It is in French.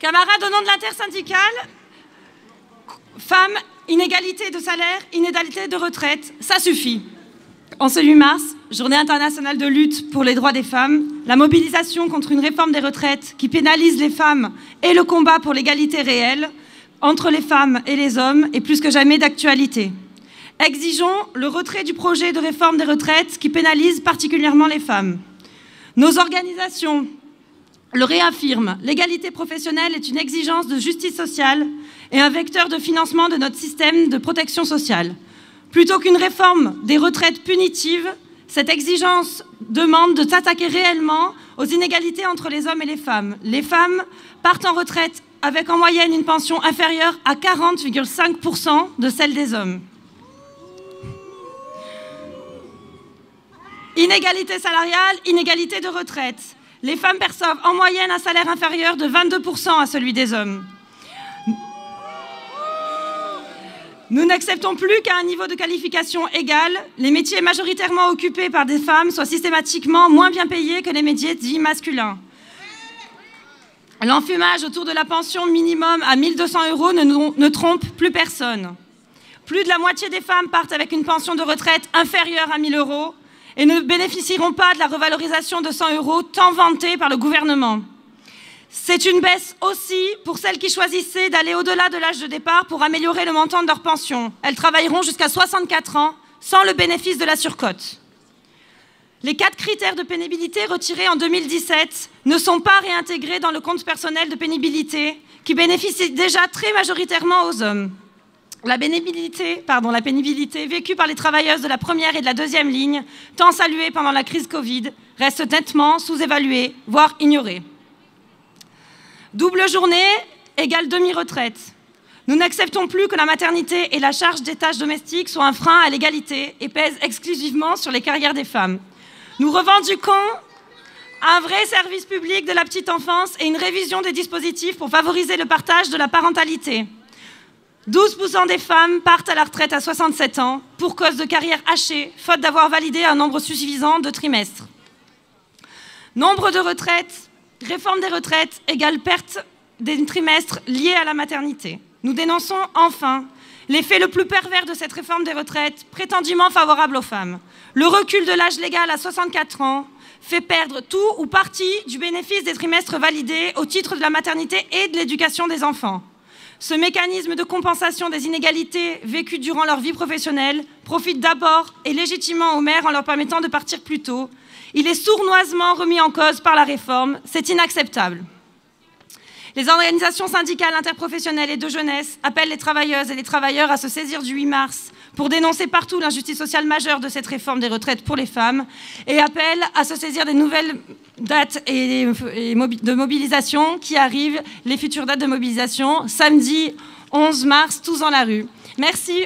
Camarades, au nom de l'intersyndicale, femmes, inégalité de salaire, inégalité de retraite, ça suffit. En ce 8 mars, journée internationale de lutte pour les droits des femmes, la mobilisation contre une réforme des retraites qui pénalise les femmes et le combat pour l'égalité réelle entre les femmes et les hommes est plus que jamais d'actualité. Exigeons le retrait du projet de réforme des retraites qui pénalise particulièrement les femmes. Nos organisations le réaffirment, l'égalité professionnelle est une exigence de justice sociale et un vecteur de financement de notre système de protection sociale. Plutôt qu'une réforme des retraites punitives, cette exigence demande de s'attaquer réellement aux inégalités entre les hommes et les femmes. Les femmes partent en retraite avec en moyenne une pension inférieure à 40,5% de celle des hommes. Inégalité salariale, inégalité de retraite. Les femmes perçoivent en moyenne un salaire inférieur de 22% à celui des hommes. Nous n'acceptons plus qu'à un niveau de qualification égal, les métiers majoritairement occupés par des femmes soient systématiquement moins bien payés que les métiers dits masculins. L'enfumage autour de la pension minimum à 1 200 € ne trompe plus personne. Plus de la moitié des femmes partent avec une pension de retraite inférieure à 1 000 € et ne bénéficieront pas de la revalorisation de 100 € tant vantée par le gouvernement. C'est une baisse aussi pour celles qui choisissaient d'aller au-delà de l'âge de départ pour améliorer le montant de leur pension. Elles travailleront jusqu'à 64 ans sans le bénéfice de la surcote. Les 4 critères de pénibilité retirés en 2017 ne sont pas réintégrés dans le compte personnel de pénibilité qui bénéficie déjà très majoritairement aux hommes. La pénibilité vécue par les travailleuses de la première et de la deuxième ligne, tant saluée pendant la crise Covid, reste nettement sous-évaluée, voire ignorée. Double journée égale demi-retraite. Nous n'acceptons plus que la maternité et la charge des tâches domestiques soient un frein à l'égalité et pèsent exclusivement sur les carrières des femmes. Nous revendiquons un vrai service public de la petite enfance et une révision des dispositifs pour favoriser le partage de la parentalité. 12% des femmes partent à la retraite à 67 ans pour cause de carrière hachée, faute d'avoir validé un nombre suffisant de trimestres. Nombre de retraites, réforme des retraites égale perte des trimestres liés à la maternité. Nous dénonçons enfin l'effet le plus pervers de cette réforme des retraites, prétendument favorable aux femmes. Le recul de l'âge légal à 64 ans fait perdre tout ou partie du bénéfice des trimestres validés au titre de la maternité et de l'éducation des enfants. Ce mécanisme de compensation des inégalités vécues durant leur vie professionnelle profite d'abord et légitimement aux mères en leur permettant de partir plus tôt. Il est sournoisement remis en cause par la réforme. C'est inacceptable. Les organisations syndicales interprofessionnelles et de jeunesse appellent les travailleuses et les travailleurs à se saisir du 8 mars pour dénoncer partout l'injustice sociale majeure de cette réforme des retraites pour les femmes et appellent à se saisir des nouvelles dates de mobilisation qui arrivent, les futures dates de mobilisation, samedi 11 mars, tous dans la rue. Merci.